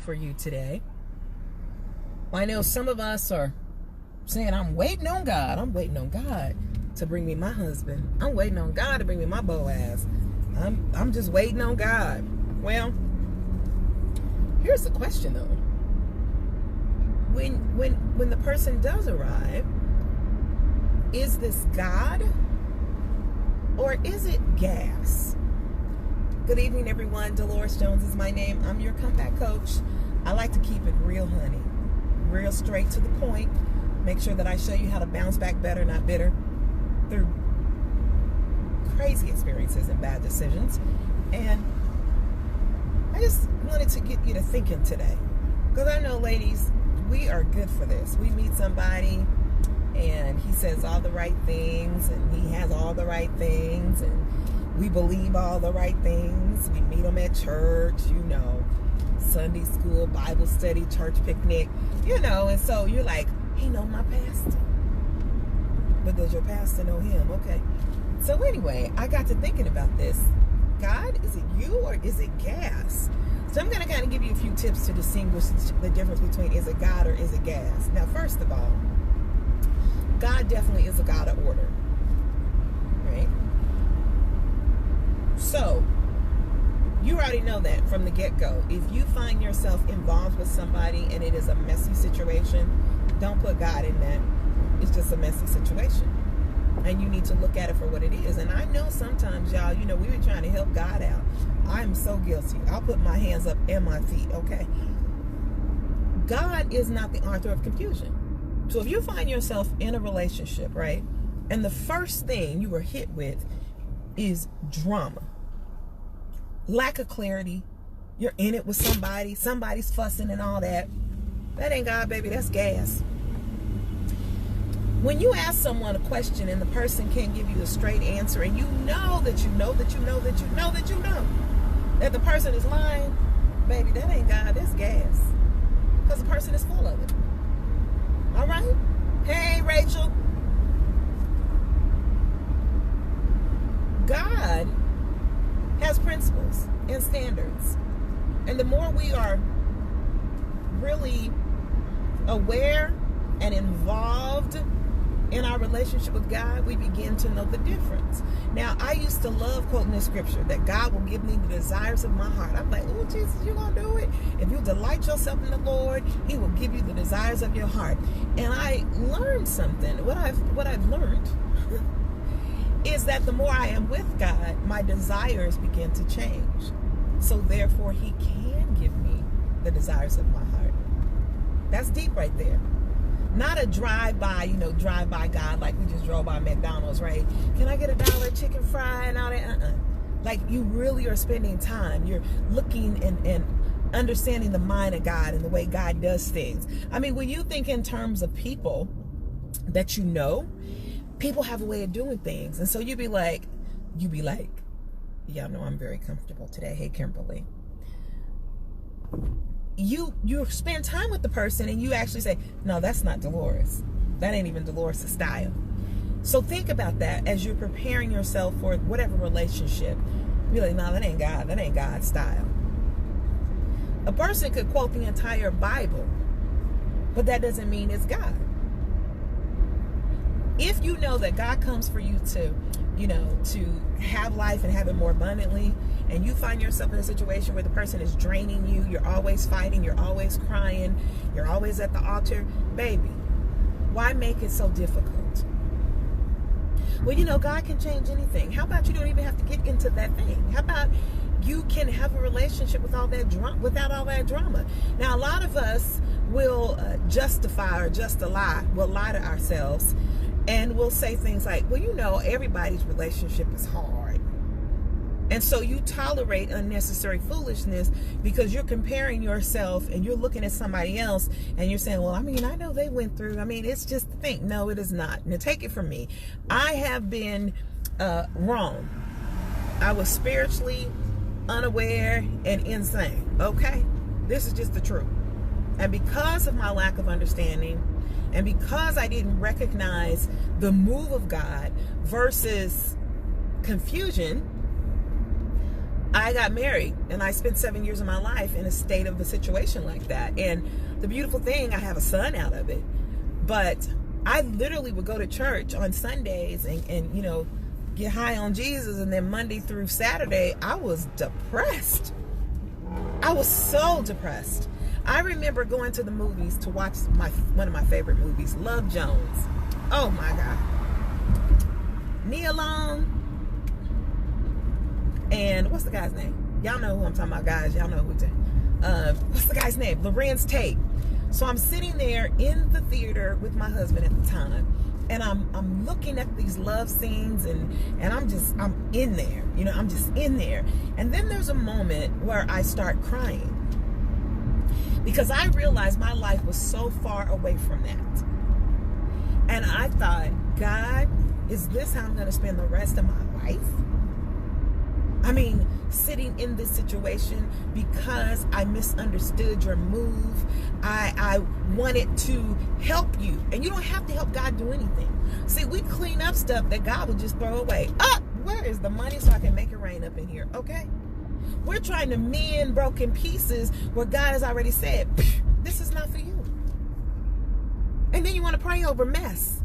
for you today. I know some of us are saying, I'm waiting on God. I'm waiting on God to bring me my husband. I'm waiting on God to bring me my Boaz. I'm just waiting on God. Well, here's the question though. When the person does arrive, is this God or is it gas? Good evening, everyone. Delores Jones is my name. I'm your comeback coach. I like to keep it real, honey. Real straight to the point. Make sure that I show you how to bounce back better, not bitter, through crazy experiences and bad decisions. And I just wanted to get you to thinking today. Because I know, ladies, we are good for this. We meet somebody and he says all the right things and he has all the right things and we believe all the right things. We meet them at church, Sunday school, Bible study, church picnic, and so you're like, he know my pastor. But does your pastor know him? Okay. So anyway, I got to thinking about this. God, is it you or is it gas? So I'm going to kind of give you a few tips to distinguish the difference between is it God or is it gas. Now, first of all, God definitely is a God of order. Right? So, you already know that from the get-go. If you find yourself involved with somebody and it is a messy situation, don't put God in that. It's just a messy situation. And you need to look at it for what it is. And I know sometimes, y'all, we were trying to help God out. I'm so guilty. I'll put my hands up and my feet, okay? God is not the author of confusion. So if you find yourself in a relationship, right, and the first thing you were hit with is drama, lack of clarity, you're in it with somebody's fussing and all that ain't God, baby, that's gas. When you ask someone a question and the person can't give you a straight answer and you know that the person is lying, baby, that ain't God, that's gas. Because the person is full of it. All right? Hey, Rachel. God has principles and standards. And the more we are really aware and involved in our relationship with God, we begin to know the difference. Now, I used to love quoting this scripture that God will give me the desires of my heart. I'm like, oh, Jesus, you gonna do it? If you delight yourself in the Lord, he will give you the desires of your heart. And I learned something. What I've learned is that the more I am with God, my desires begin to change. So therefore, he can give me the desires of my heart. That's deep right there. Not a drive-by God, like we just drove by McDonald's, right? Can I get $1 chicken fry and all that? Like you really are spending time. You're looking and understanding the mind of God and the way God does things. I mean, when you think in terms of people that people have a way of doing things. And so you be like, y'all know I'm very comfortable today. Hey, Kimberly. You spend time with the person and you actually say, no, that's not Delores. That ain't even Delores' style. So think about that as you're preparing yourself for whatever relationship. Be like, no, that ain't God. That ain't God's style. A person could quote the entire Bible, but that doesn't mean it's God. If you know that God comes for you to have life and have it more abundantly, and you find yourself in a situation where the person is draining you, you're always fighting, you're always crying, you're always at the altar, baby, why make it so difficult? Well, God can change anything. How about you don't even have to get into that thing? How about you can have a relationship with without all that drama? Now, a lot of us will justify or just lie. We'll lie to ourselves. And we'll say things like, well, everybody's relationship is hard. And so you tolerate unnecessary foolishness because you're comparing yourself and you're looking at somebody else and you're saying, well, I know they went through. It's just the thing. No, it is not. Now, take it from me. I have been wrong. I was spiritually unaware and insane. Okay? This is just the truth. And because of my lack of understanding, and because I didn't recognize the move of God versus confusion, I got married, and I spent 7 years of my life in a state of a situation like that. And the beautiful thing, I have a son out of it. But I literally would go to church on Sundays and you know, get high on Jesus, and then Monday through Saturday, I was depressed. I was so depressed. I remember going to the movies to watch one of my favorite movies, Delores Jones. Oh my God. Nia Long. And what's the guy's name? Y'all know who I'm talking about, guys. Y'all know who what's the guy's name? Lorenz Tate. So I'm sitting there in the theater with my husband at the time, and I'm looking at these love scenes, and I'm in there. You know, I'm just in there. And then there's a moment where I start crying, because I realized my life was so far away from that. And I thought, God, is this how I'm going to spend the rest of my life? I mean, sitting in this situation because I misunderstood your move. I wanted to help you. And you don't have to help God do anything. See, we clean up stuff that God would just throw away. Where is the money so I can make it rain up in here? Okay? We're trying to mend broken pieces where God has already said, this is not for you. And then you want to pray over mess.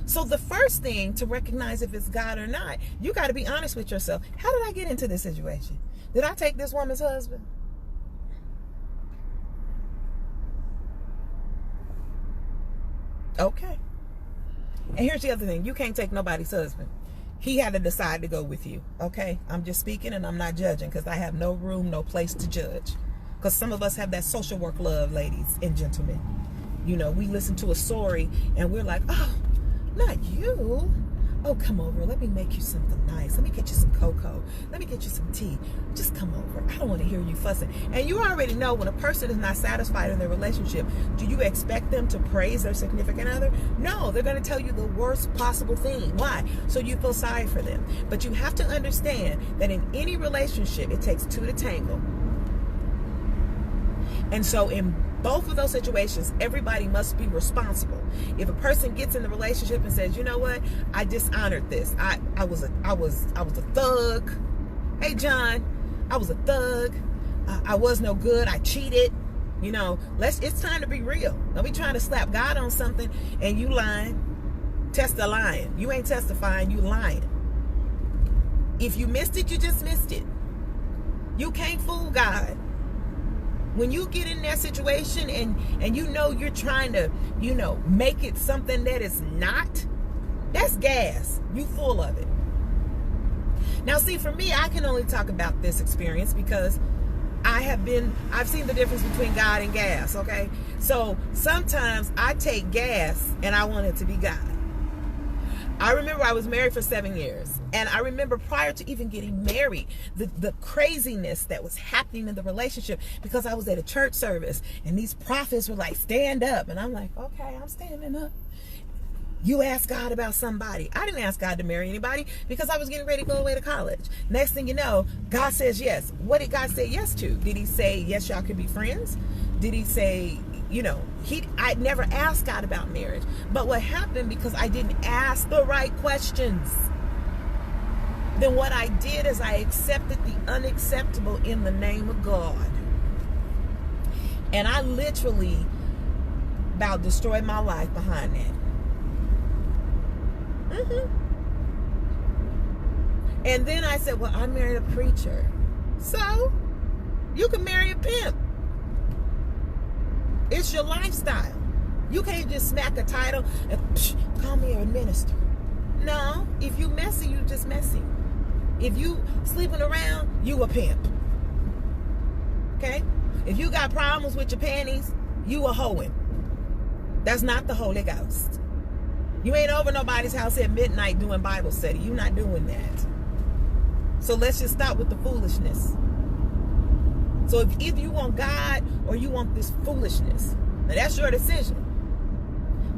So the first thing to recognize if it's God or not, you got to be honest with yourself. How did I get into this situation? Did I take this woman's husband? Okay. And here's the other thing. You can't take nobody's husband. He had to decide to go with you. Okay? I'm just speaking and I'm not judging, because I have no room, no place to judge. Because some of us have that social work love, ladies and gentlemen. You know, we listen to a story and we're like, oh, not you. Oh, come over. Let me make you something nice. Let me get you some cocoa. Let me get you some tea. Just come over. I don't want to hear you fussing. And you already know when a person is not satisfied in their relationship, do you expect them to praise their significant other? No, they're going to tell you the worst possible thing. Why? So you feel sorry for them. But you have to understand that in any relationship, it takes two to tango. And so in both of those situations, everybody must be responsible. If a person gets in the relationship and says, you know what, I dishonored this. I was a thug. Hey John, I was a thug. I was no good. I cheated. You know, it's time to be real. Don't be trying to slap God on something and you lying. Testa lying. You ain't testifying, you lying. If you missed it, you just missed it. You can't fool God. When you get in that situation and you know you're trying to, you know, make it something that is not, that's gas. You full of it. Now, see, for me, I can only talk about this experience because I've seen the difference between God and gas, okay? So sometimes I take gas and I want it to be God. I remember I was married for 7 years. And I remember prior to even getting married, the craziness that was happening in the relationship, because I was at a church service and these prophets were like, stand up. And I'm like, okay, I'm standing up. You asked God about somebody. I didn't ask God to marry anybody because I was getting ready to go away to college. Next thing you know, God says yes. What did God say yes to? Did he say, yes, y'all could be friends? Did he say, you know, I never asked God about marriage. But what happened, because I didn't ask the right questions, then what I did is I accepted the unacceptable in the name of God. And I literally about destroyed my life behind that. And then I said, well, I married a preacher. So, you can marry a pimp. It's your lifestyle. You can't just smack a title and call me a minister. No, if you messy, you just messy. If you sleeping around, you a pimp. Okay? If you got problems with your panties, you a hoeing. That's not the Holy Ghost. You ain't over nobody's house at midnight doing Bible study. You're not doing that. So let's just stop with the foolishness. So if either you want God or you want this foolishness, now that's your decision.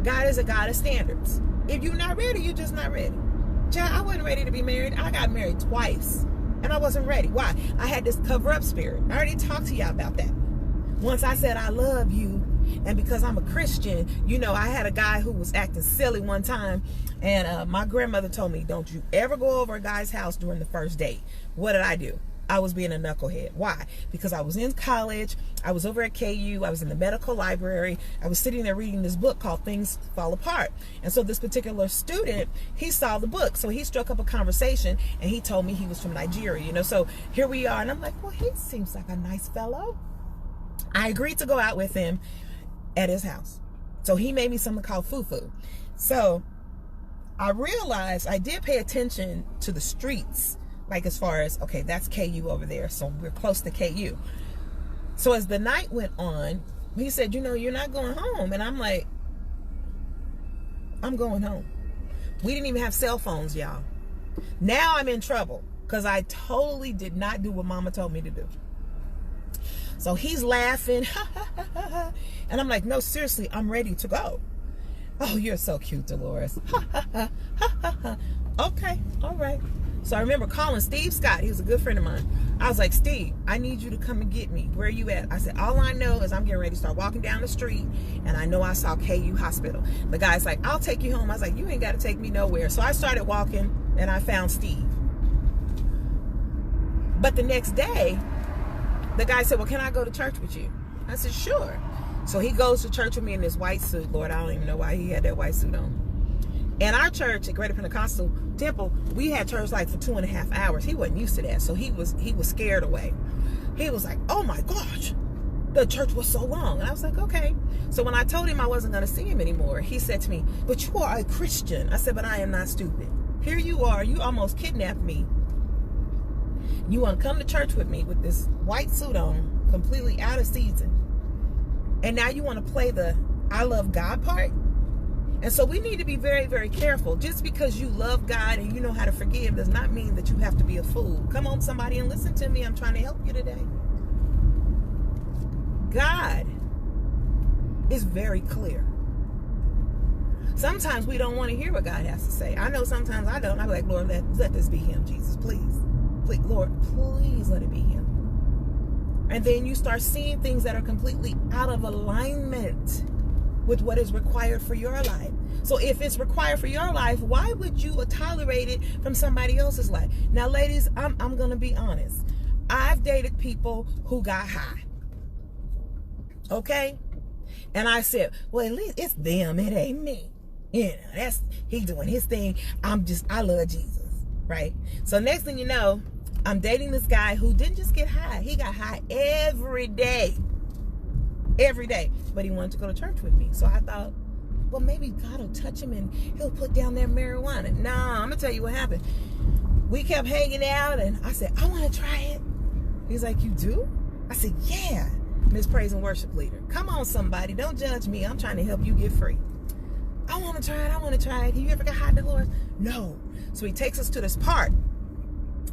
God is a God of standards. If you're not ready, you're just not ready. Child, I wasn't ready to be married. I got married twice and I wasn't ready. Why? I had this cover up spirit. I already talked to y'all about that. Once I said I love you And because I'm a Christian, you know, I had a guy who was acting silly one time, and my grandmother told me, don't you ever go over a guy's house during the first date. What did I do? I was being a knucklehead. Why? Because I was in college, I was over at KU, I was in the medical library, I was sitting there reading this book called Things Fall Apart. And so this particular student, he saw the book, so he struck up a conversation, and he told me he was from Nigeria, you know. So here we are, and I'm like, well, he seems like a nice fellow. I agreed to go out with him at his house. So he made me something called fufu. So I realized I did pay attention to the streets, like as far as, okay, that's KU over there, so we're close to KU. So as the night went on, he said, you know, you're not going home. And I'm like, I'm going home. We didn't even have cell phones, y'all. Now I'm in trouble because I totally did not do what mama told me to do. So he's laughing, and I'm like, no, seriously, I'm ready to go. Oh, you're so cute, Delores. Okay, all right. So I remember calling Steve Scott. He was a good friend of mine. I was like, Steve, I need you to come and get me. Where are you at? I said, all I know is I'm getting ready to start walking down the street, and I know I saw KU Hospital. The guy's like, I'll take you home. I was like, you ain't got to take me nowhere. So I started walking, and I found Steve. But the next day, the guy said, well, can I go to church with you? I said, sure. So he goes to church with me in this white suit. Lord, I don't even know why he had that white suit on. And our church at Greater Pentecostal Temple, we had church like for 2.5 hours. He wasn't used to that, so he was scared away. He was like, oh my gosh, the church was so long. And I was like, okay. So when I told him I wasn't going to see him anymore, he said to me, but you are a Christian. I said, but I am not stupid. Here you are. You almost kidnapped me. You want to come to church with me with this white suit on, completely out of season. And now you want to play the I love God part? And so we need to be very, very careful. Just because you love God and you know how to forgive does not mean that you have to be a fool. Come on, somebody, and listen to me. I'm trying to help you today. God is very clear. Sometimes we don't want to hear what God has to say. I know sometimes I don't. I'm like, Lord, let this be him, Jesus, please. Please, Lord, please let it be him. And then you start seeing things that are completely out of alignment with what is required for your life. So if it's required for your life, why would you tolerate it from somebody else's life? Now, ladies, I'm going to be honest. I've dated people who got high. Okay? And I said, well, at least it's them. It ain't me. You know, he doing his thing. I love Jesus. Right? So next thing you know, I'm dating this guy who didn't just get high. He got high every day. Every day. But he wanted to go to church with me. So I thought, well, maybe God will touch him and he'll put down that marijuana. Nah, I'm going to tell you what happened. We kept hanging out, and I said, I want to try it. He's like, you do? I said, yeah. Miss Praise and Worship Leader. Come on, somebody. Don't judge me. I'm trying to help you get free. I want to try it. I want to try it. Have you ever got high, Delores? No. So he takes us to this park.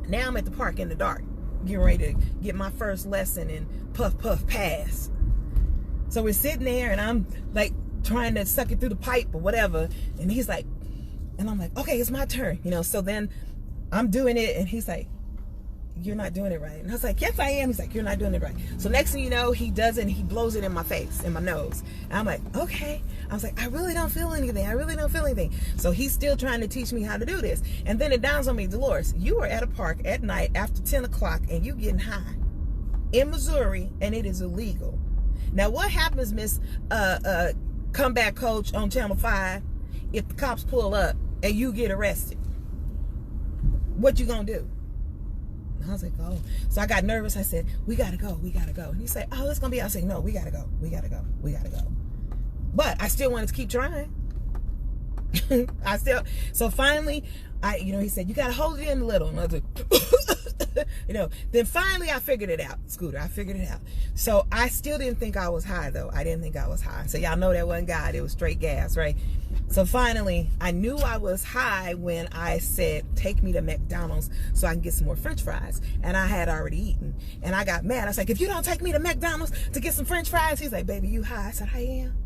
Now I'm at the park in the dark, getting ready to get my first lesson in puff, puff, pass. So we're sitting there, and I'm like trying to suck it through the pipe or whatever. And he's like, and I'm like, okay, it's my turn. You know, so then I'm doing it, and he's like, you're not doing it right. And I was like, yes, I am. He's like, you're not doing it right. So next thing you know, he does it, and he blows it in my face, in my nose. And I'm like, okay. I was like, I really don't feel anything. I really don't feel anything. So he's still trying to teach me how to do this. And then it dawns on me, Delores, you are at a park at night after 10 o'clock, and you getting high in Missouri, and it is illegal. Now, what happens, Miss Comeback Coach on Channel 5, if the cops pull up and you get arrested? What you gonna do? I was like, oh. So I got nervous. I said, we gotta go. And he said, oh, it's gonna be. I said, no, we gotta go. But I still wanted to keep trying. So finally, he said, you gotta hold it in a little. And I was like, then finally I figured it out. Scooter, I figured it out. So I still didn't think I was high, though. I didn't think I was high. So y'all know that wasn't God. It was straight gas, right? So finally, I knew I was high when I said, take me to McDonald's so I can get some more French fries. And I had already eaten. And I got mad. I was like, if you don't take me to McDonald's to get some French fries, he's like, baby, you high. I said, I am.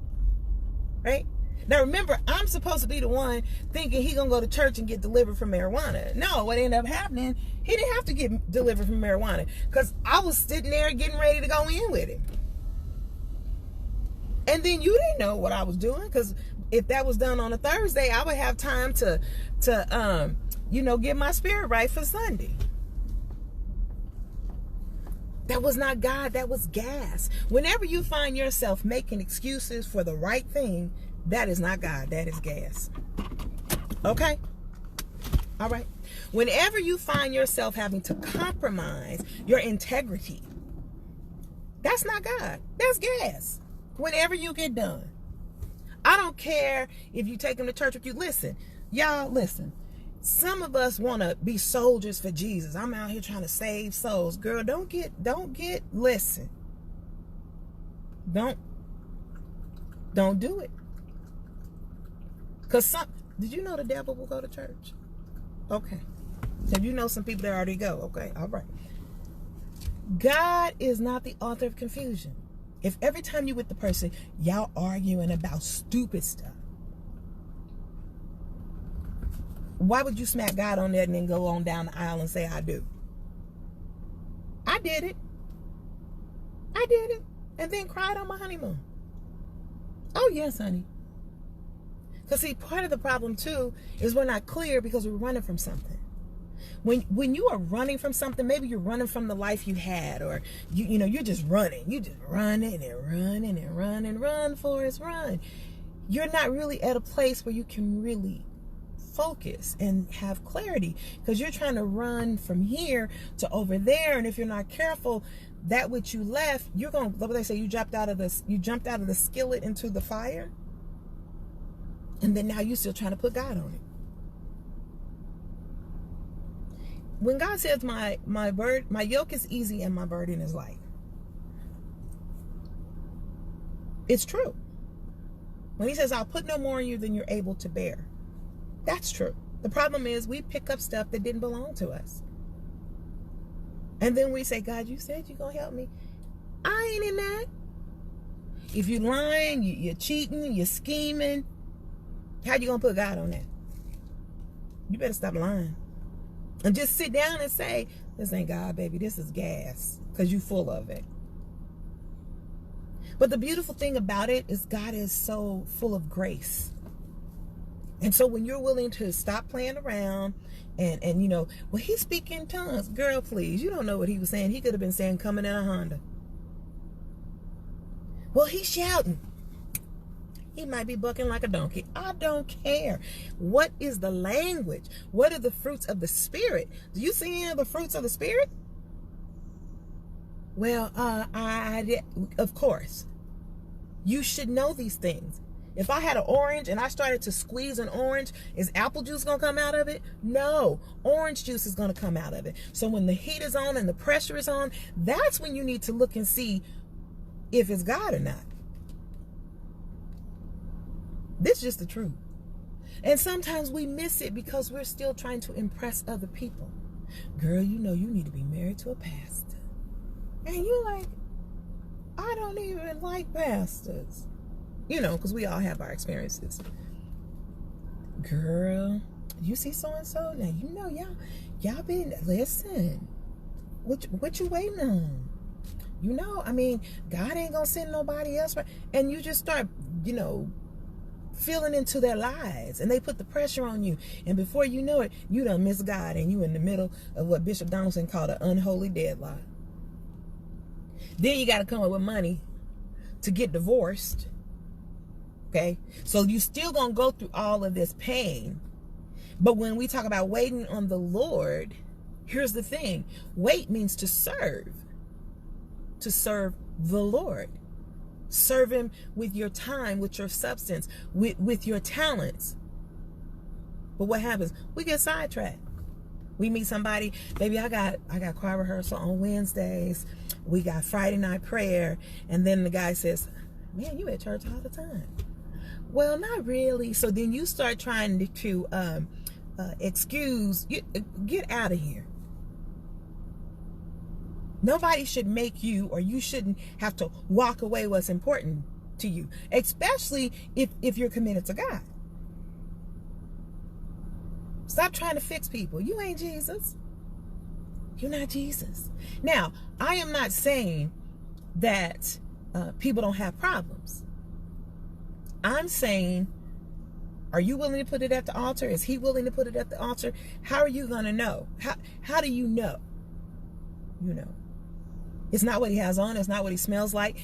Right? Now remember, I'm supposed to be the one thinking he gonna go to church and get delivered from marijuana. No, what ended up happening, he didn't have to get delivered from marijuana, because I was sitting there getting ready to go in with it. And then you didn't know what I was doing, because if that was done on a Thursday, I would have time to get my spirit right for Sunday. That was not God, that was gas. Whenever you find yourself making excuses for the right thing, that is not God, that is gas. Okay? All right. Whenever you find yourself having to compromise your integrity, that's not God, that's gas. Whenever you get done. I don't care if you take them to church with you. Listen, y'all, listen. Some of us want to be soldiers for Jesus. I'm out here trying to save souls. Girl, listen. Don't do it. Because did you know the devil will go to church? Okay. So you know some people that already go. Okay, all right. God is not the author of confusion. If every time you with the person, y'all arguing about stupid stuff, why would you smack God on that and then go on down the aisle and say, I do? I did it. And then cried on my honeymoon. Oh, yes, honey. Because, see, part of the problem, too, is we're not clear because we're running from something. When you are running from something, maybe you're running from the life you had, or, you're just running. You just running and run, Forrest, run. You're not really at a place where you can really focus and have clarity, because you're trying to run from here to over there, and if you're not careful, that which you left, you're going to, what they say, you jumped out of the skillet into the fire, and then now you're still trying to put God on it. When God says my yoke is easy and my burden is light, it's true. When he says, I'll put no more on you than you're able to bear, that's true. The problem is we pick up stuff that didn't belong to us. And then we say, God, you said you're going to help me. I ain't in that. If you're lying, you're cheating, you're scheming, how you going to put God on that? You better stop lying. And just sit down and say, this ain't God, baby. This is gas, because you're full of it. But the beautiful thing about it is God is so full of grace. And so when you're willing to stop playing around and well, he's speaking in tongues. Girl, please, you don't know what he was saying. He could have been saying coming in a Honda. Well, he's shouting. He might be bucking like a donkey. I don't care. What is the language? What are the fruits of the Spirit? Do you see any of the fruits of the Spirit? Well, of course. You should know these things. If I had an orange and I started to squeeze an orange, is apple juice going to come out of it? No. Orange juice is going to come out of it. So when the heat is on and the pressure is on, that's when you need to look and see if it's God or not. This is just the truth. And sometimes we miss it because we're still trying to impress other people. Girl, you need to be married to a pastor. And you're like, I don't even like pastors. Because we all have our experiences. Girl, you see so-and-so? Now, y'all been, listen, what you waiting on? God ain't going to send nobody else. And you just start, feeling into their lives. And they put the pressure on you. And before you know it, you done miss God. And you in the middle of what Bishop Donaldson called an unholy deadlock. Then you got to come up with money to get divorced. Okay, so you still gonna go through all of this pain. But when we talk about waiting on the Lord, here's the thing. Wait means to serve the Lord. Serve him with your time, with your substance, with your talents. But what happens? We get sidetracked. We meet somebody, baby, I got choir rehearsal on Wednesdays. We got Friday night prayer. And then the guy says, man, you at church all the time. Well, not really. So then you start trying to excuse, get out of here. Nobody should make you, or you shouldn't have to walk away what's important to you, especially if you're committed to God. Stop trying to fix people. You ain't Jesus. You're not Jesus. Now, I am not saying that people don't have problems. I'm saying, are you willing to put it at the altar? Is he willing to put it at the altar? How are you going to know? How do you know? You know. It's not what he has on. It's not what he smells like.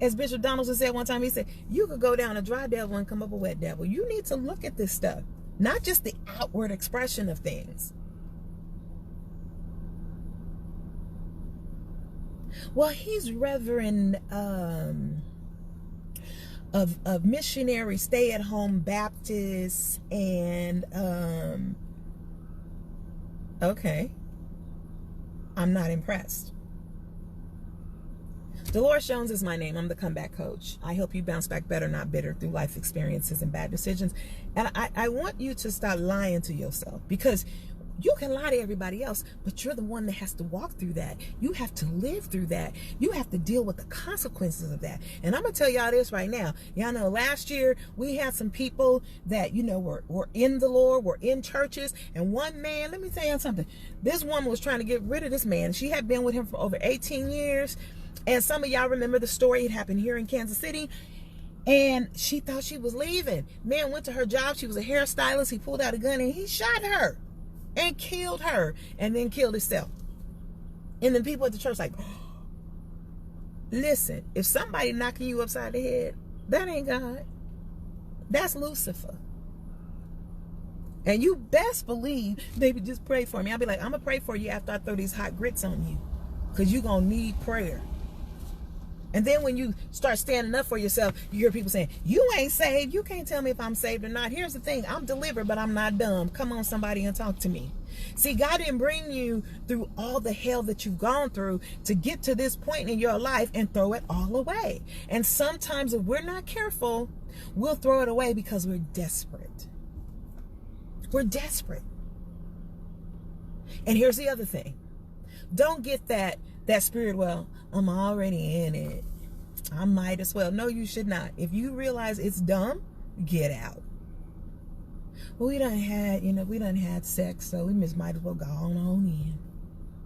As Bishop Donaldson said one time, he said, you could go down a dry devil and come up a wet devil. You need to look at this stuff, not just the outward expression of things. Well, he's Reverend of missionary stay-at-home Baptist, and okay, I'm not impressed. Delores Jones is my name. I'm the comeback coach. I help you bounce back better, not bitter, through life experiences and bad decisions. And I want you to stop lying to yourself, because you can lie to everybody else, but you're the one that has to walk through that. You have to live through that. You have to deal with the consequences of that. And I'm going to tell y'all this right now. Y'all know last year we had some people that, you know, were in the Lord, were in churches. And one man, let me tell y'all something. This woman was trying to get rid of this man. She had been with him for over 18 years. And some of y'all remember the story. It happened here in Kansas City. And she thought she was leaving. Man went to her job. She was a hairstylist. He pulled out a gun and he shot her. And killed her, and then killed himself. And then people at the church like, listen, if somebody knocking you upside the head, that ain't God. That's Lucifer. And you best believe, baby, just pray for me. I'll be like, I'm going to pray for you after I throw these hot grits on you, because you're going to need prayer. And then when you start standing up for yourself, you hear people saying, you ain't saved. You can't tell me if I'm saved or not. Here's the thing. I'm delivered, but I'm not dumb. Come on, somebody, and talk to me. See, God didn't bring you through all the hell that you've gone through to get to this point in your life and throw it all away. And sometimes if we're not careful, we'll throw it away because we're desperate. We're desperate. And here's the other thing. Don't get that spirit, well, I'm already in it, I might as well. No, you should not. If you realize it's dumb, get out. Well, we done had sex, so we might as well go on in.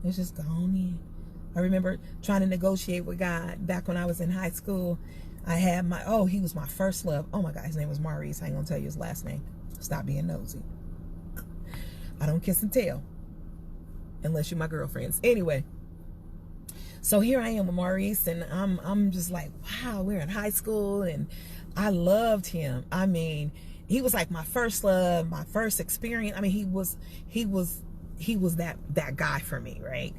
Let's just go on in. I remember trying to negotiate with God back when I was in high school. I had he was my first love. Oh my God, his name was Maurice. I ain't gonna tell you his last name. Stop being nosy. I don't kiss and tell unless you're my girlfriends. Anyway. So here I am with Maurice, and I'm just like, wow, we're in high school, and I loved him. I mean, he was like my first love, my first experience. I mean, he was that guy for me, right?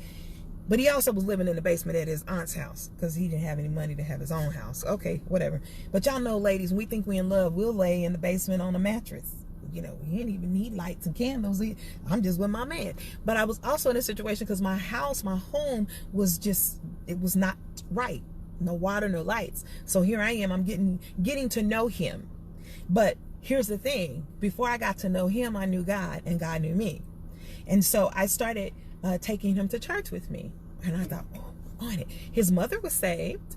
But he also was living in the basement at his aunt's house because he didn't have any money to have his own house. Okay, whatever. But y'all know, ladies, when we think we in love, we'll lay in the basement on a mattress. You know, he didn't even need lights and candles. I'm just with my man. But I was also in a situation because my home was just, it was not right. No water, no lights. So here I am. I'm getting to know him. But here's the thing. Before I got to know him, I knew God, and God knew me. And so I started taking him to church with me. And I thought, oh, on it. His mother was saved.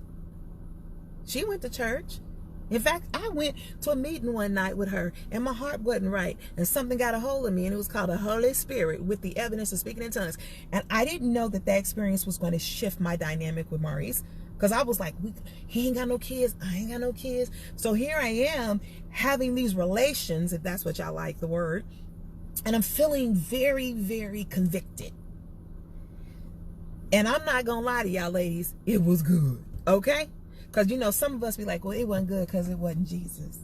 She went to church. In fact, I went to a meeting one night with her, and my heart wasn't right, and something got a hold of me, and it was called the Holy Spirit with the evidence of speaking in tongues. And I didn't know that experience was going to shift my dynamic with Maurice, because I was like, he ain't got no kids, I ain't got no kids. So here I am having these relations, if that's what y'all like the word, and I'm feeling very, very convicted. And I'm not going to lie to y'all ladies, it was good, okay? Because, you know, some of us be like, well, it wasn't good because it wasn't Jesus.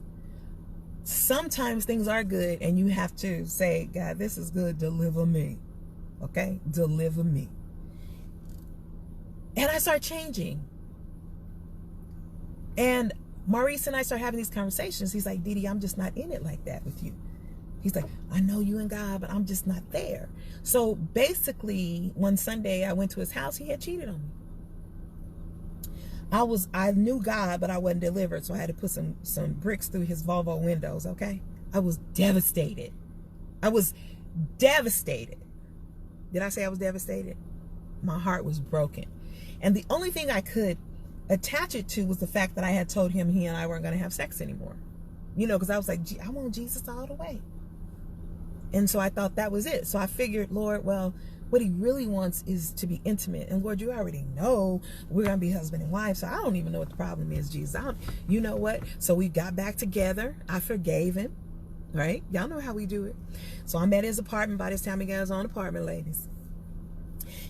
Sometimes things are good, and you have to say, God, this is good. Deliver me. Okay? Deliver me. And I start changing. And Maurice and I start having these conversations. He's like, Didi, I'm just not in it like that with you. He's like, I know you and God, but I'm just not there. So basically, one Sunday I went to his house. He had cheated on me. I knew God, but I wasn't delivered, so I had to put some bricks through his Volvo windows, okay? I was devastated. I was devastated. Did I say I was devastated? My heart was broken. And the only thing I could attach it to was the fact that I had told him he and I weren't going to have sex anymore. You know, because I was like, I want Jesus all the way. And so I thought that was it. So I figured, Lord, well, What he really wants is to be intimate. And Lord, you already know we're going to be husband and wife. So I don't even know what the problem is, Jesus. You know what? So we got back together. I forgave him. Right? Y'all know how we do it. So I'm at his apartment by this time. He got his own apartment, ladies.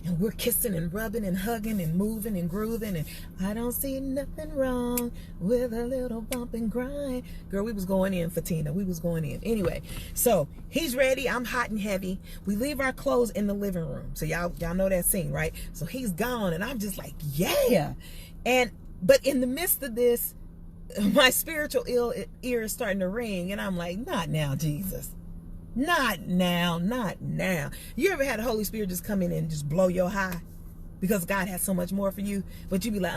And we're kissing and rubbing and hugging and moving and grooving. And I don't see nothing wrong with a little bump and grind. Girl, we was going in for Tina. We was going in. Anyway, so he's ready. I'm hot and heavy. We leave our clothes in the living room. So y'all know that scene, right? So he's gone. And I'm just like, yeah. But in the midst of this, my spiritual ear is starting to ring. And I'm like, not now, Jesus. Not now, not now. You ever had the Holy Spirit just come in and just blow your high? Because God has so much more for you. But you be like,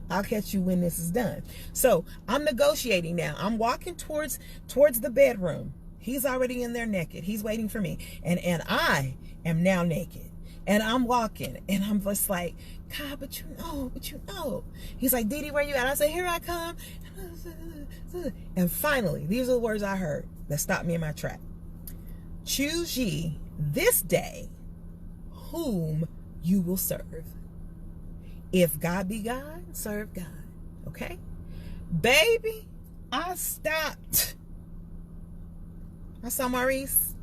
I'll catch you when this is done. So I'm negotiating now. I'm walking towards the bedroom. He's already in there naked. He's waiting for me. And I am now naked. And I'm walking. And I'm just like, God, but you know. He's like, Dee Dee, where you at? I say, here I come. And finally, these are the words I heard that stopped me in my track. Choose ye this day whom you will serve. If God be God, serve God. Okay? Baby, I stopped. I saw Maurice.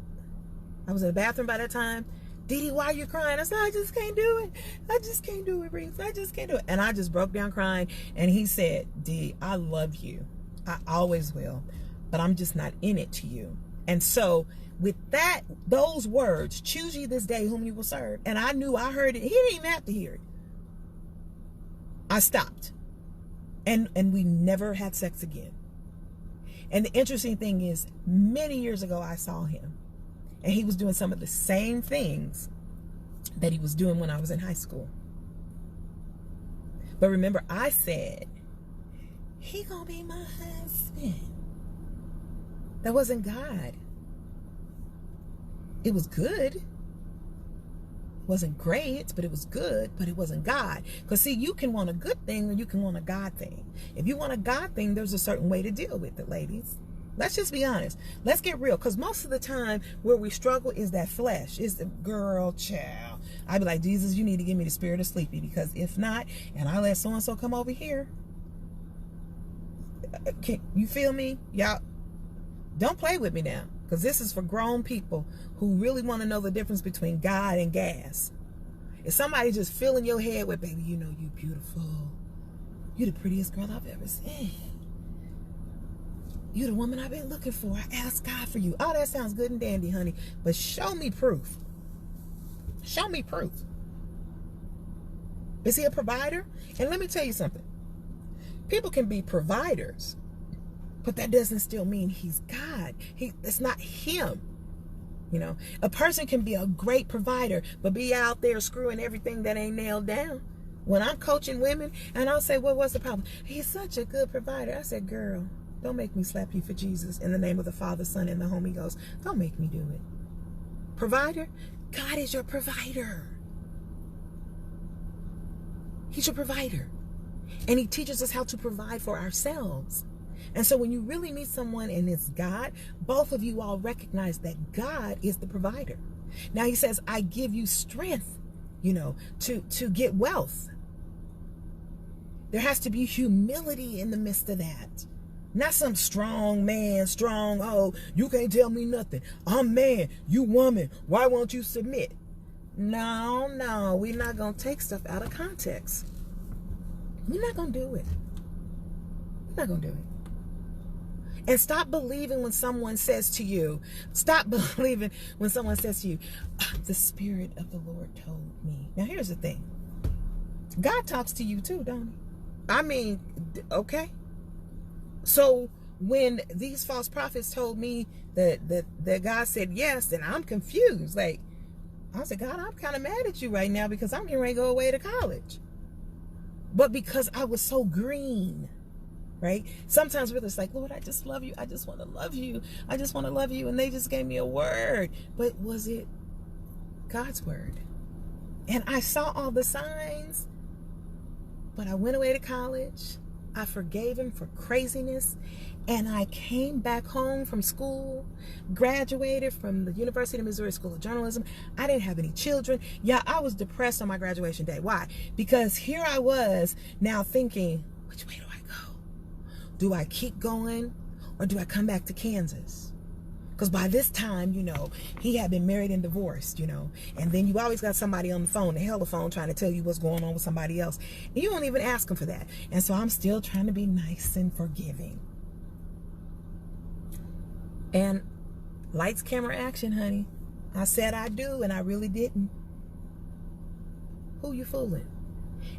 I was in the bathroom by that time. Dee Dee, why are you crying? I said, I just can't do it. I just can't do it, Reese. I just can't do it. And I just broke down crying. And he said, Dee, I love you. I always will. But I'm just not in it to you. And so with those words, choose ye this day whom you will serve. And I knew I heard it. He didn't even have to hear it. I stopped. And we never had sex again. And the interesting thing is, many years ago, I saw him. And he was doing some of the same things that he was doing when I was in high school. But remember, I said, he gonna be my husband. That wasn't God. It was good. It wasn't great, but it was good, but it wasn't God. Because see, you can want a good thing or you can want a God thing. If you want a God thing, there's a certain way to deal with it, ladies. Let's just be honest. Let's get real. Because most of the time where we struggle is that flesh. Is the girl, child. I'd be like, Jesus, you need to give me the spirit of sleepy. Because if not, and I let so-and-so come over here. You feel me? Y'all, don't play with me now. Because this is for grown people who really want to know the difference between God and gas. If somebody just filling your head with, baby, you know you beautiful. You the prettiest girl I've ever seen. You the woman I've been looking for. I asked God for you. Oh, that sounds good and dandy, honey. But show me proof. Show me proof. Is he a provider? And let me tell you something. People can be providers, but that doesn't still mean he's God. It's not him. You know, a person can be a great provider, but be out there screwing everything that ain't nailed down. When I'm coaching women, and I'll say, well, what's the problem? He's such a good provider. I said, girl, don't make me slap you for Jesus in the name of the Father, Son, and the Holy Ghost. Don't make me do it. Provider? God is your provider. He's your provider. And he teaches us how to provide for ourselves. And so when you really meet someone and it's God, both of you all recognize that God is the provider. Now he says, I give you strength, you know, to get wealth. There has to be humility in the midst of that. Not some strong man, oh, you can't tell me nothing. I'm man, you woman. Why won't you submit? No, we're not going to take stuff out of context. We're not going to do it. We're not going to do it. And stop believing when someone says to you, the Spirit of the Lord told me. Now, here's the thing. God talks to you too, don't he? I mean, okay. So when these false prophets told me that God said yes, then I'm confused. Like, I said, God, I'm kind of mad at you right now because I'm getting ready to go away to college. But because I was so green, right? Sometimes we're just like, Lord, I just love you. I just want to love you. I just want to love you. And they just gave me a word. But was it God's word? And I saw all the signs, but I went away to college. I forgave him for craziness. And I came back home from school, graduated from the University of Missouri School of Journalism. I didn't have any children. Yeah, I was depressed on my graduation day. Why? Because here I was now thinking, which way do I go? Do I keep going or do I come back to Kansas? Because by this time, you know, he had been married and divorced, you know. And then you always got somebody on the phone, the telephone, trying to tell you what's going on with somebody else. And you don't even ask them for that. And so I'm still trying to be nice and forgiving. And lights, camera, action, honey. I said I do, and I really didn't. Who you fooling?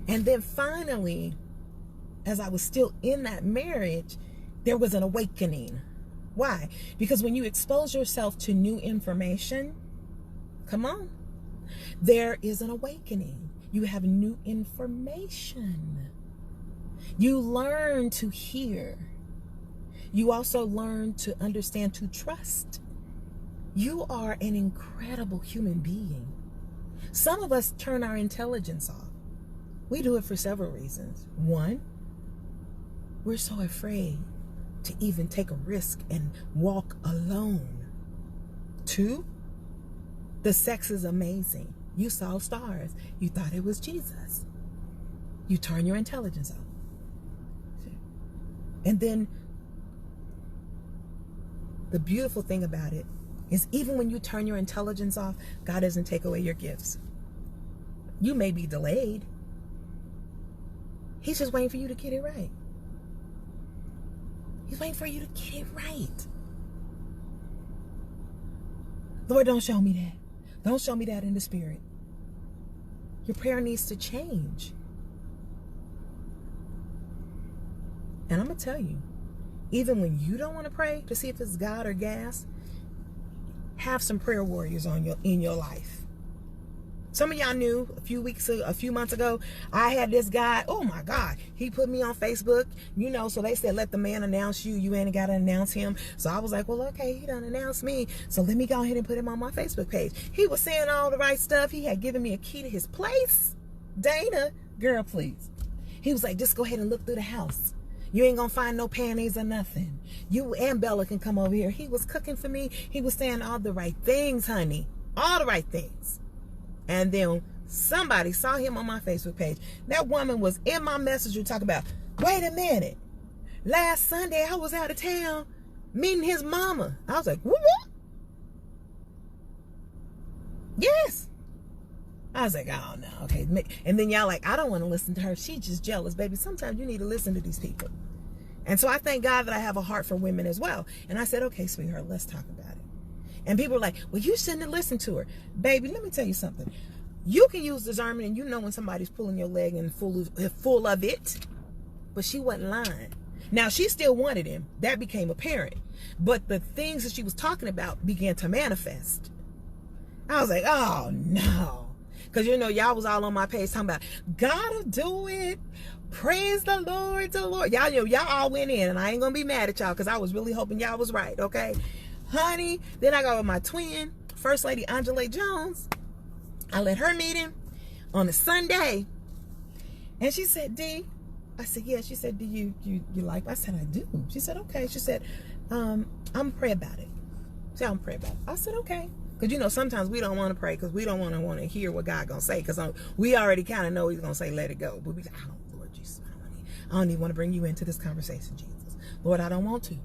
And then finally, as I was still in that marriage, there was an awakening. Why? Because when you expose yourself to new information, come on, there is an awakening. You have new information. You learn to hear. You also learn to understand, to trust. You are an incredible human being. Some of us turn our intelligence off. We do it for several reasons. One, we're so afraid to even take a risk and walk alone. Two, the sex is amazing. You saw stars. You thought it was Jesus. You turn your intelligence off. And then the beautiful thing about it is even when you turn your intelligence off, God doesn't take away your gifts. You may be delayed. He's just waiting for you to get it right. He's waiting for you to get it right. Lord, don't show me that. Don't show me that in the spirit. Your prayer needs to change. And I'm going to tell you, even when you don't want to pray to see if it's God or gas, have some prayer warriors in your life. Some of y'all knew a few months ago, I had this guy. Oh my God, he put me on Facebook, you know, so they said, let the man announce you. You ain't got to announce him. So I was like, well, okay, he done announced me. So let me go ahead and put him on my Facebook page. He was saying all the right stuff. He had given me a key to his place. Dana, girl, please. He was like, just go ahead and look through the house. You ain't gonna find no panties or nothing. You and Bella can come over here. He was cooking for me. He was saying all the right things, honey. All the right things. And then somebody saw him on my Facebook page. That woman was in my messenger talking about, wait a minute. Last Sunday, I was out of town meeting his mama. I was like, what? Yes. I was like, oh, no. Okay. And then y'all like, I don't want to listen to her. She's just jealous, baby. Sometimes you need to listen to these people. And so I thank God that I have a heart for women as well. And I said, okay, sweetheart, let's talk about it. And people are like, well, you shouldn't have listened to her. Baby, let me tell you something. You can use discernment and you know when somebody's pulling your leg and full of it. But she wasn't lying. Now, she still wanted him. That became apparent. But the things that she was talking about began to manifest. I was like, oh, no. Because, you know, y'all was all on my page talking about, gotta do it. Praise the Lord, the Lord. Y'all know, y'all all went in. And I ain't going to be mad at y'all because I was really hoping y'all was right, okay? Honey, then I got with my twin, First Lady Delores Jones. I let her meet him on a Sunday. And she said, D. I said, yeah. She said, do you like me? I said, I do. She said, okay. She said, I'm pray about it. She said, I'm pray about it. I said, okay. Because, you know, sometimes we don't want to pray because we don't want to hear what God going to say. Because we already kind of know he's going to say, let it go. But we say, Lord Jesus, I don't even want to bring you into this conversation, Jesus. Lord, I don't want to.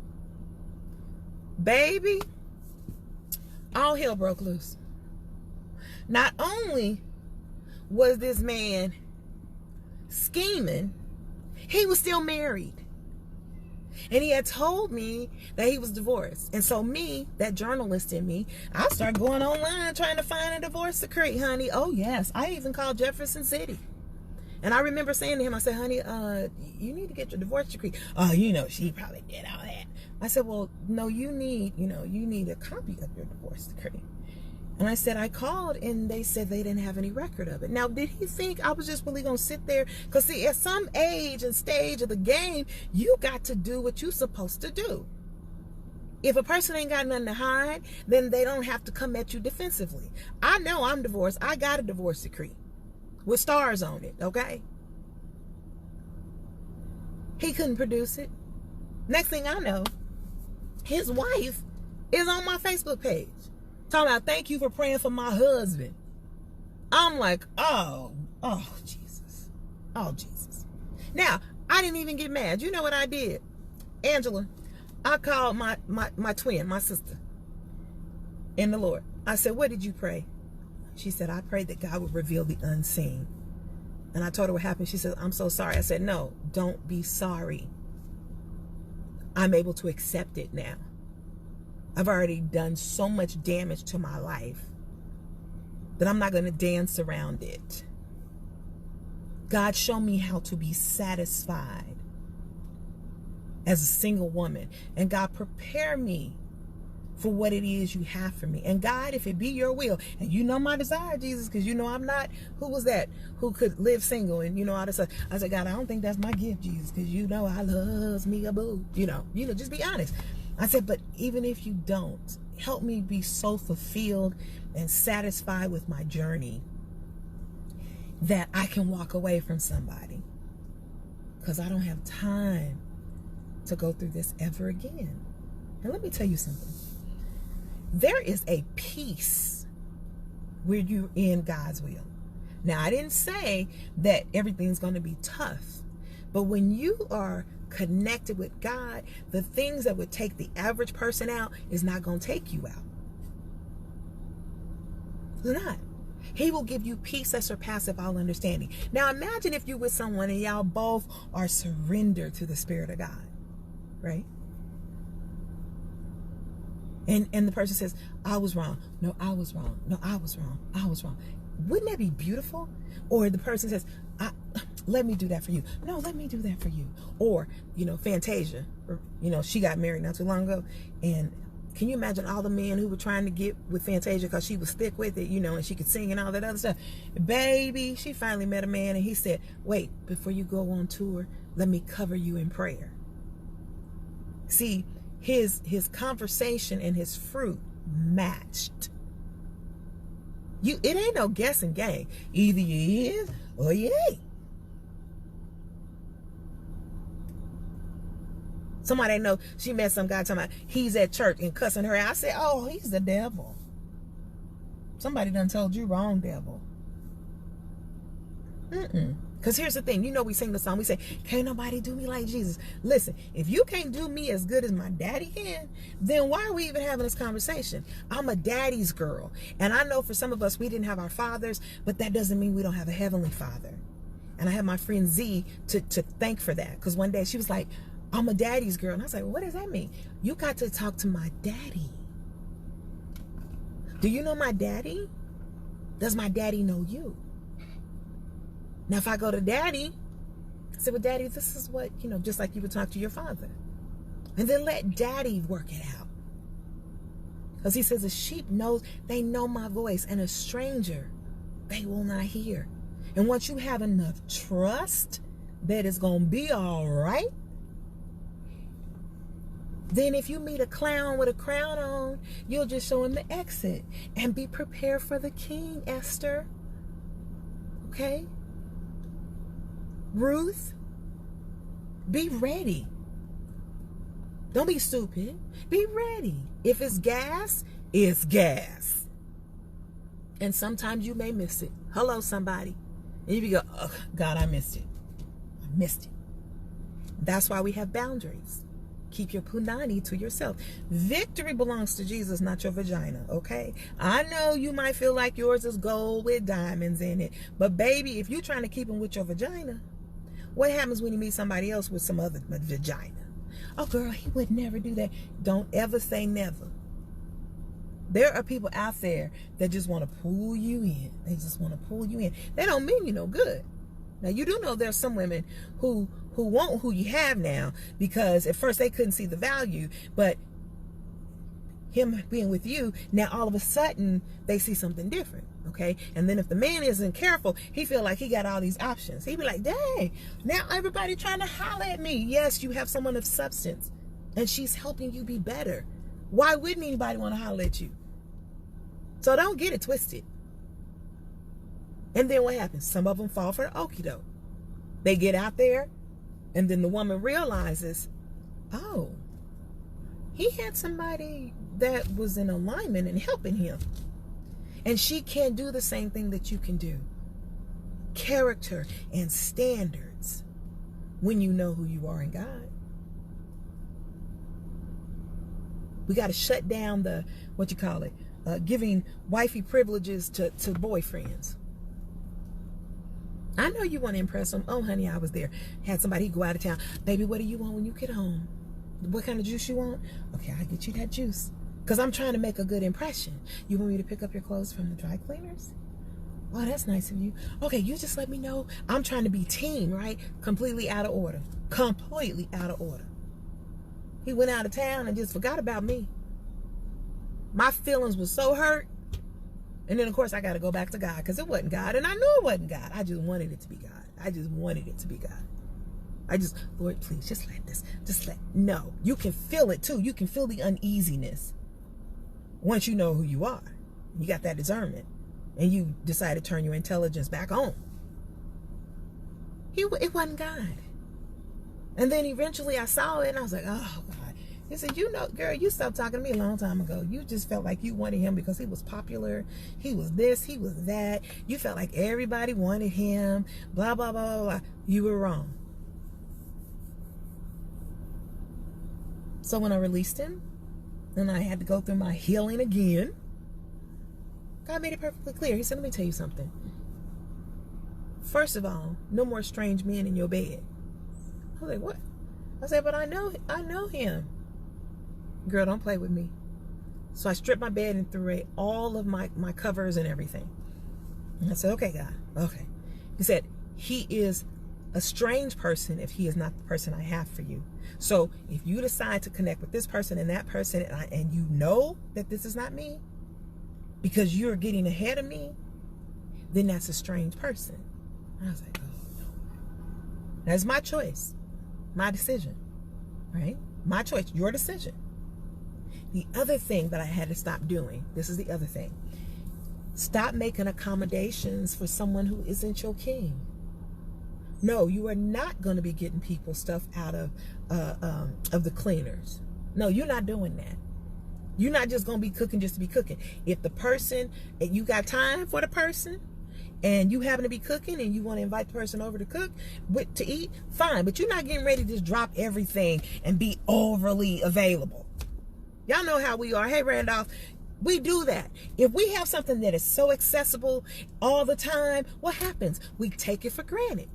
Baby, all hell broke loose. Not only was this man scheming, he was still married. And he had told me that he was divorced. And so me, that journalist in me, I started going online trying to find a divorce decree, honey. Oh, yes. I even called Jefferson City. And I remember saying to him, I said, honey, you need to get your divorce decree. Oh, you know, she probably did all that. I said, well, no, you need a copy of your divorce decree. And I said, I called and they said they didn't have any record of it. Now, did he think I was just really going to sit there? Because see, at some age and stage of the game, you got to do what you're supposed to do. If a person ain't got nothing to hide, then they don't have to come at you defensively. I know I'm divorced. I got a divorce decree with stars on it, okay? He couldn't produce it. Next thing I know, his wife is on my Facebook page talking about, thank you for praying for my husband. I'm like, oh Jesus. Oh Jesus. Now, I didn't even get mad. You know what I did? Angela, I called my twin, my sister in the Lord. I said, what did you pray? She said, I prayed that God would reveal the unseen. And I told her what happened. She said, I'm so sorry. I said, no, don't be sorry. I'm able to accept it now. I've already done so much damage to my life that I'm not going to dance around it. God, show me how to be satisfied as a single woman. And God, prepare me for what it is you have for me. And God, if it be your will, and you know my desire, Jesus, because you know I'm not, who was that who could live single and you know all this stuff. I said, God, I don't think that's my gift, Jesus, because you know I loves me a boo. You know, just be honest. I said, but even if you don't, help me be so fulfilled and satisfied with my journey that I can walk away from somebody, because I don't have time to go through this ever again. And let me tell you something. There is a peace where you're in God's will. Now, I didn't say that everything's going to be tough, but when you are connected with God, the things that would take the average person out is not going to take you out. It's not. He will give you peace that surpasses all understanding. Now, imagine if you're with someone and y'all both are surrendered to the Spirit of God, right? And the person says, I was wrong. No, I was wrong. No, I was wrong. I was wrong. Wouldn't that be beautiful? Or the person says, let me do that for you. No, let me do that for you. Or, Fantasia, she got married not too long ago. And can you imagine all the men who were trying to get with Fantasia because she was thick with it, and she could sing and all that other stuff. Baby, she finally met a man and he said, wait, before you go on tour, let me cover you in prayer. See, his conversation and his fruit matched. It ain't no guessing game. Either you is or you ain't. Somebody I know, she met some guy talking about he's at church and cussing her out. I said, oh, he's the devil. Somebody done told you wrong, devil. Because here's the thing. We sing the song. We say, can't nobody do me like Jesus. Listen, if you can't do me as good as my daddy can, then why are we even having this conversation? I'm a daddy's girl. And I know for some of us, we didn't have our fathers, but that doesn't mean we don't have a heavenly father. And I have my friend Z to thank for that. Because one day she was like, I'm a daddy's girl. And I was like, well, what does that mean? You got to talk to my daddy. Do you know my daddy? Does my daddy know you? Now, if I go to daddy, I say, well, daddy, this is what, just like you would talk to your father. And then let daddy work it out. Because he says, a sheep knows, they know my voice, and a stranger, they will not hear. And once you have enough trust that it's going to be all right, then if you meet a clown with a crown on, you'll just show him the exit. And be prepared for the king, Esther. Okay? Ruth, be ready. Don't be stupid. Be ready. If it's gas, it's gas. And sometimes you may miss it. Hello, somebody. And you go, oh, God, I missed it. I missed it. That's why we have boundaries. Keep your punani to yourself. Victory belongs to Jesus, not your vagina, okay? I know you might feel like yours is gold with diamonds in it. But baby, if you're trying to keep them with your vagina, what happens when you meet somebody else with some other vagina? Oh, girl, he would never do that. Don't ever say never. There are people out there that just want to pull you in. They just want to pull you in. They don't mean you no good. Now, you do know there's some women who want who you have now, because at first they couldn't see the value, but him being with you, now all of a sudden they see something different, okay? And then if the man isn't careful, he feel like he got all these options. He be like, dang, now everybody trying to holler at me. Yes, you have someone of substance, and she's helping you be better. Why wouldn't anybody want to holler at you? So don't get it twisted. And then what happens? Some of them fall for the okie doke. They get out there And then the woman realizes, oh, he had somebody that was in alignment and helping him. And she can't do the same thing that you can do. Character and standards when you know who you are in God. We got to shut down the, giving wifey privileges to boyfriends. I know you want to impress them. Oh, honey, I was there. Had somebody go out of town. Baby, what do you want when you get home? What kind of juice you want? Okay, I'll get you that juice. Because I'm trying to make a good impression. You want me to pick up your clothes from the dry cleaners? Oh, that's nice of you. Okay, you just let me know. I'm trying to be team, right? Completely out of order. Completely out of order. He went out of town and just forgot about me. My feelings were so hurt. And then, of course, I got to go back to God because it wasn't God. And I knew it wasn't God. I just wanted it to be God. I just wanted it to be God. Lord, please, no. You can feel it too. You can feel the uneasiness once you know who you are. You got that discernment. And you decide to turn your intelligence back on. It wasn't God. And then eventually I saw it and I was like, oh, God. He said, girl, you stopped talking to me a long time ago. You just felt like you wanted him because he was popular. He was this, he was that. You felt like everybody wanted him. Blah, blah, blah, blah, blah. You were wrong. So when I released him, and I had to go through my healing again, God made it perfectly clear. He said, let me tell you something. First of all, no more strange men in your bed. I was like, what? I said, but I know him. Girl, don't play with me. So I stripped my bed and threw away all of my covers and everything. And I said, okay, God, okay. He said, he is a strange person if he is not the person I have for you. So if you decide to connect with this person and that person, and you know that this is not me, because you're getting ahead of me, then that's a strange person. I was like, oh, no. That's my choice, my decision, right? My choice, your decision. The other thing that I had to stop doing, this is the other thing. Stop making accommodations for someone who isn't your king. No, you are not going to be getting people stuff out of the cleaners. No, you're not doing that. You're not just going to be cooking just to be cooking. If the person, and you got time for the person, and you happen to be cooking and you want to invite the person over to cook, to eat, fine. But you're not getting ready to just drop everything and be overly available. Y'all know how we are. Hey, Randolph, we do that. If we have something that is so accessible all the time, what happens? We take it for granted.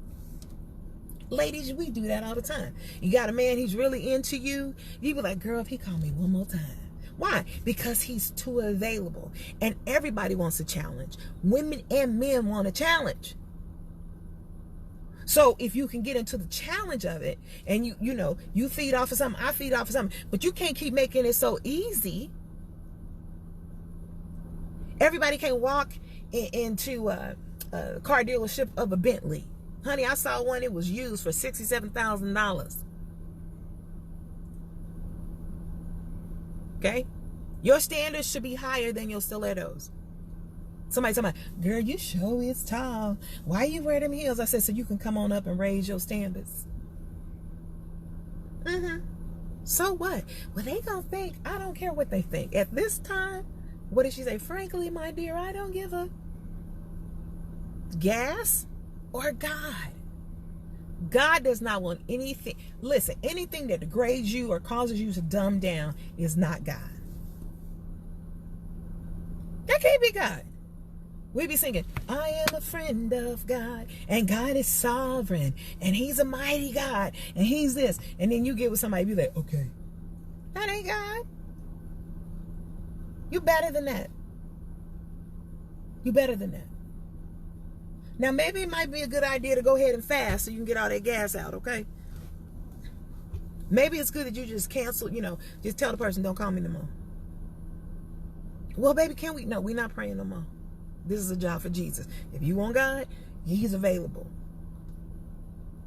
Ladies, we do that all the time. You got a man, he's really into you. You be like, girl, if he call me one more time. Why? Because he's too available. And everybody wants a challenge. Women and men want a challenge. So if you can get into the challenge of it, and you feed off of something, I feed off of something, but you can't keep making it so easy. Everybody can't walk into a car dealership of a Bentley. Honey, I saw one, it was used for $67,000. Okay? Your standards should be higher than your stilettos. Somebody told me, girl, you sure is tall. Why you wear them heels? I said, so you can come on up and raise your standards. So what? Well, they gonna think. I don't care what they think. At this time, what did she say? Frankly, my dear, I don't give a gas or God. God does not want anything. Listen, anything that degrades you or causes you to dumb down is not God. That can't be God. We be singing, I am a friend of God, and God is sovereign, and he's a mighty God, and he's this. And then you get with somebody, be like, okay, that ain't God. You better than that. You better than that. Now, maybe it might be a good idea to go ahead and fast so you can get all that gas out, okay? Maybe it's good that you just cancel, just tell the person, don't call me no more. Well, baby, can we? No, we're not praying no more. This is a job for Jesus. If you want God, he's available.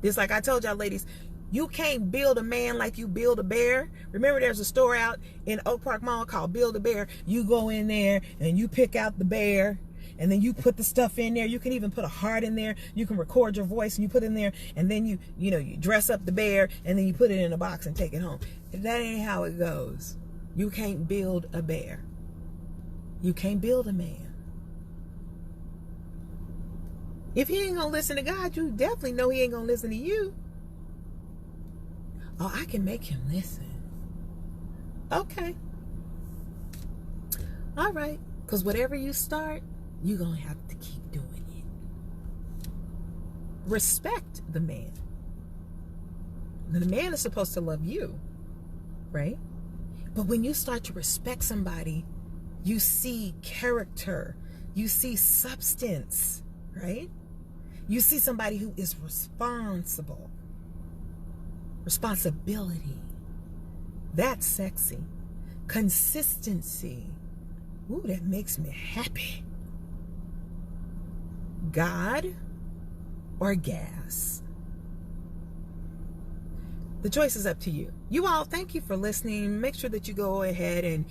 Just like I told y'all, ladies, you can't build a man like you build a bear. Remember, there's a store out in Oak Park Mall called Build a Bear. You go in there and you pick out the bear and then you put the stuff in there. You can even put a heart in there. You can record your voice and you put it in there, and then you dress up the bear, and then you put it in a box and take it home. That ain't how it goes. You can't build a bear. You can't build a man. If he ain't gonna listen to God, you definitely know he ain't gonna listen to you. Oh, I can make him listen. Okay. All right. Because whatever you start, you're going to have to keep doing it. Respect the man. The man is supposed to love you, right? But when you start to respect somebody, you see character. You see substance, right? You see somebody who is responsible. Responsibility. That's sexy. Consistency. Ooh, that makes me happy. God or gas? The choice is up to you. You all, thank you for listening. Make sure that you go ahead and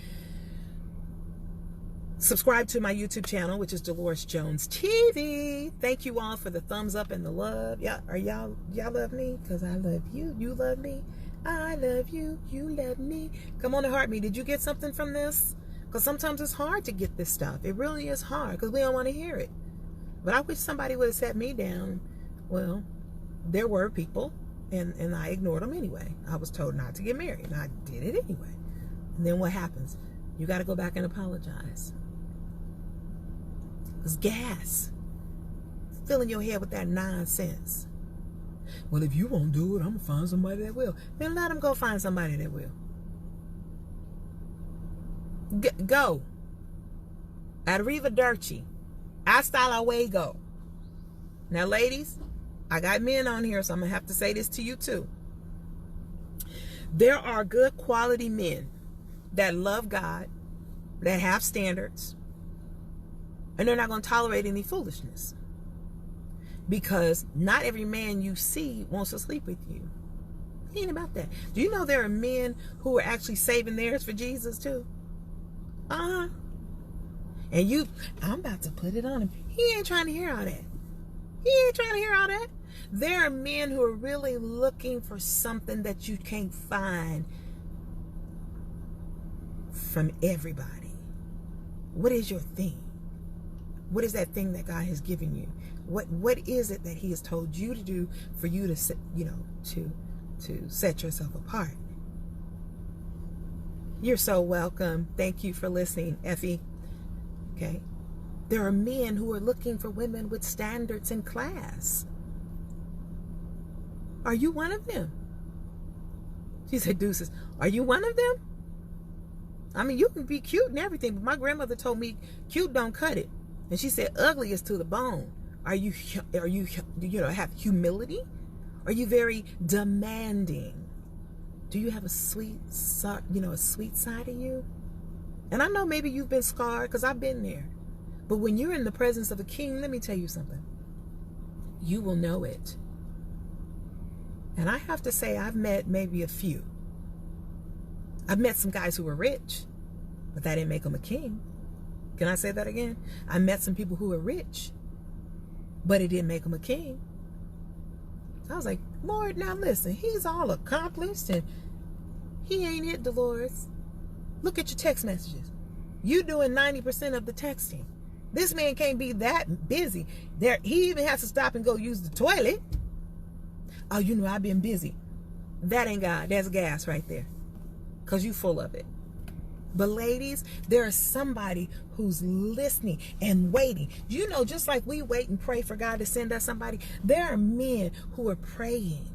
subscribe to my YouTube channel, which is Delores Jones TV. Thank you all for the thumbs up and the love. Y'all love me? Because I love you. You love me. I love you. You love me. Come on and heart me. Did you get something from this? Because sometimes it's hard to get this stuff. It really is hard because we don't want to hear it. But I wish somebody would have sat me down. Well, there were people, and I ignored them anyway. I was told not to get married, and I did it anyway. And then what happens? You got to go back and apologize. It's gas. Filling your head with that nonsense. Well, if you won't do it, I'm going to find somebody that will. Then let them go find somebody that will. Go. Arrivederci. Hasta luego. Now, ladies, I got men on here, so I'm going to have to say this to you too. There are good quality men that love God, that have standards, and they're not going to tolerate any foolishness. Because not every man you see wants to sleep with you. It ain't about that. Do you know there are men who are actually saving theirs for Jesus too? And I'm about to put it on him. He ain't trying to hear all that. He ain't trying to hear all that. There are men who are really looking for something that you can't find from everybody. What is your thing? What is that thing that God has given you? What is it that he has told you to do for you to set yourself apart? You're so welcome. Thank you for listening, Effie. Okay. There are men who are looking for women with standards and class. Are you one of them? She said, deuces. Are you one of them? I mean, you can be cute and everything, but my grandmother told me cute don't cut it. And she said ugly is to the bone. Are you have humility? Are you very demanding? Do you have a sweet side of you? And I know maybe you've been scarred because I've been there. But when you're in the presence of a king, let me tell you something. You will know it. And I have to say, I've met maybe a few. I've met some guys who were rich, but that didn't make them a king. Can I say that again? I met some people who were rich, but it didn't make them a king. I was like, Lord, now listen, he's all accomplished and he ain't it, Delores. Look at your text messages. You doing 90% of the texting. This man can't be that busy. He even has to stop and go use the toilet. Oh, I've been busy. That ain't God. That's gas right there. Because you full of it. But ladies, there is somebody who's listening and waiting. Just like we wait and pray for God to send us somebody, there are men who are praying,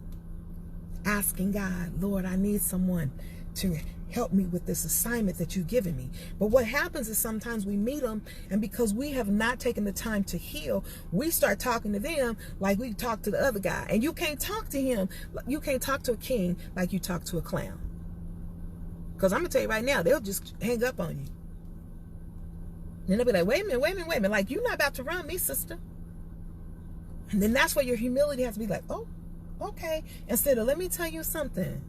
asking God, Lord, I need someone to help me with this assignment that you've given me. But what happens is sometimes we meet them, and because we have not taken the time to heal, we start talking to them like we talk to the other guy. And you can't talk to him. You can't talk to a king like you talk to a clown. Because I'm going to tell you right now, they'll just hang up on you. And they'll be like, wait a minute. Like, you're not about to run me, sister. And then that's where your humility has to be like, oh, okay. Instead of, let me tell you something.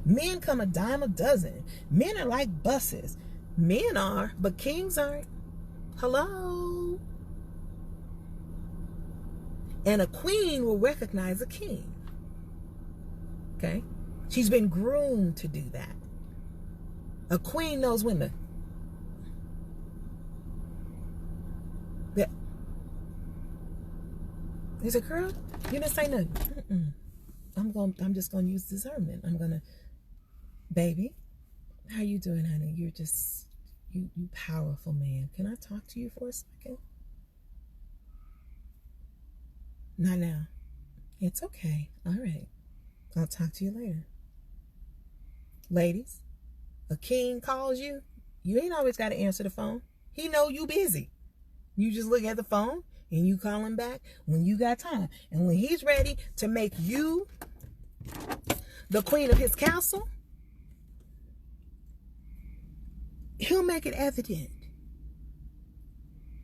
Men come a dime a dozen. Men are like buses. Men are, but kings aren't. Hello? And a queen will recognize a king. Okay? She's been groomed to do that. A queen knows when to... He said, girl, you didn't say nothing. I'm just gonna use discernment. Baby, how you doing, honey? You're just, you powerful man. Can I talk to you for a second? Not now. It's okay. All right. I'll talk to you later. Ladies, a king calls you. You ain't always got to answer the phone. He know you busy. You just look at the phone and you call him back when you got time. And when he's ready to make you the queen of his castle, he'll make it evident.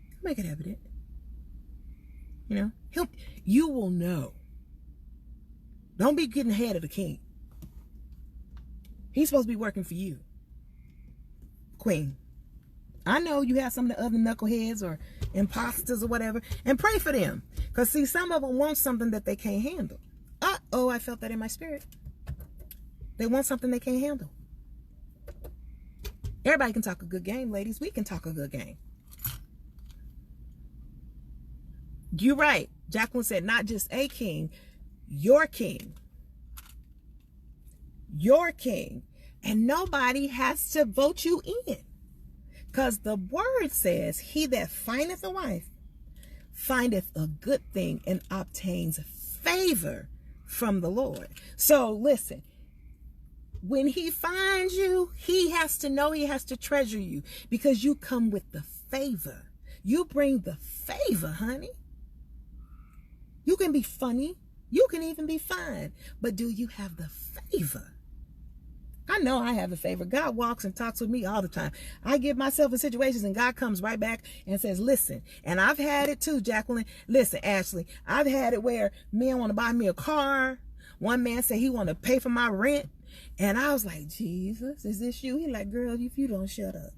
He'll make it evident. You know, you will know. Don't be getting ahead of the king. He's supposed to be working for you, queen. I know you have some of the other knuckleheads or imposters or whatever, and pray for them. Because, see, some of them want something that they can't handle. Uh-oh, I felt that in my spirit. They want something they can't handle. Everybody can talk a good game, ladies. We can talk a good game. You're right. Jacqueline said, not just a king, your king. Your king. And nobody has to vote you in. Because the word says, he that findeth a wife findeth a good thing and obtains favor from the Lord. So listen, when he finds you, he has to know, he has to treasure you, because you come with the favor. You bring the favor, honey. You can be funny. You can even be fine. But do you have the favor? I know I have the favor. God walks and talks with me all the time. I get myself in situations and God comes right back and says, listen. And I've had it too, Jacqueline. Listen, Ashley, I've had it where men want to buy me a car. One man said he want to pay for my rent. And I was like, Jesus, is this you? He like, girl, if you don't shut up.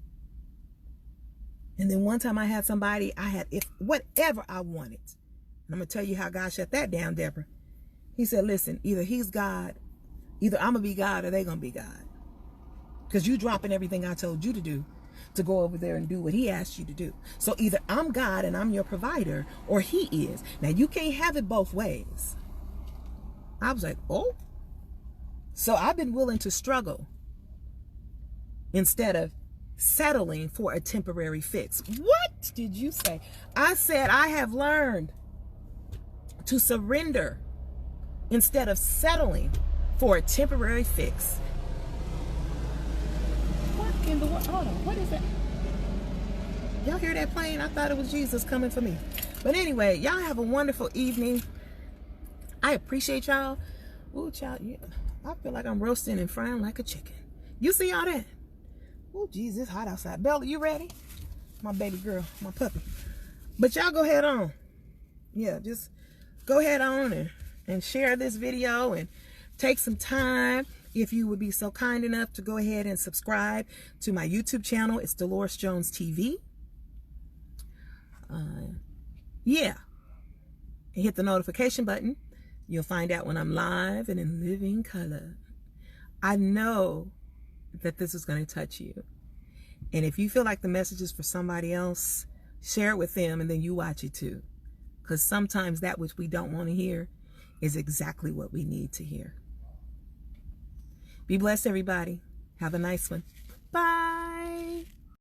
And then one time I had somebody, whatever I wanted. And I'm going to tell you how God shut that down, Deborah. He said, listen, either he's God, either I'm going to be God or they're going to be God. Because you dropping everything I told you to do to go over there and do what he asked you to do. So either I'm God and I'm your provider, or he is. Now, you can't have it both ways. I was like, oh. So I've been willing to struggle instead of settling for a temporary fix. What did you say? I said I have learned to surrender instead of settling for a temporary fix. What in the world? Hold on, what is that? Y'all hear that plane? I thought it was Jesus coming for me. But anyway, y'all have a wonderful evening. I appreciate y'all. Ooh, child, yeah. I feel like I'm roasting and frying like a chicken. You see all that? Oh, geez, it's hot outside. Bella, you ready? My baby girl, my puppy. But y'all go ahead on. Yeah, just go ahead on and share this video and take some time. If you would be so kind enough to go ahead and subscribe to my YouTube channel. It's Delores Jones TV. Yeah. And hit the notification button. You'll find out when I'm live and in living color. I know that this is going to touch you. And if you feel like the message is for somebody else, share it with them and then you watch it too. Because sometimes that which we don't want to hear is exactly what we need to hear. Be blessed, everybody. Have a nice one. Bye.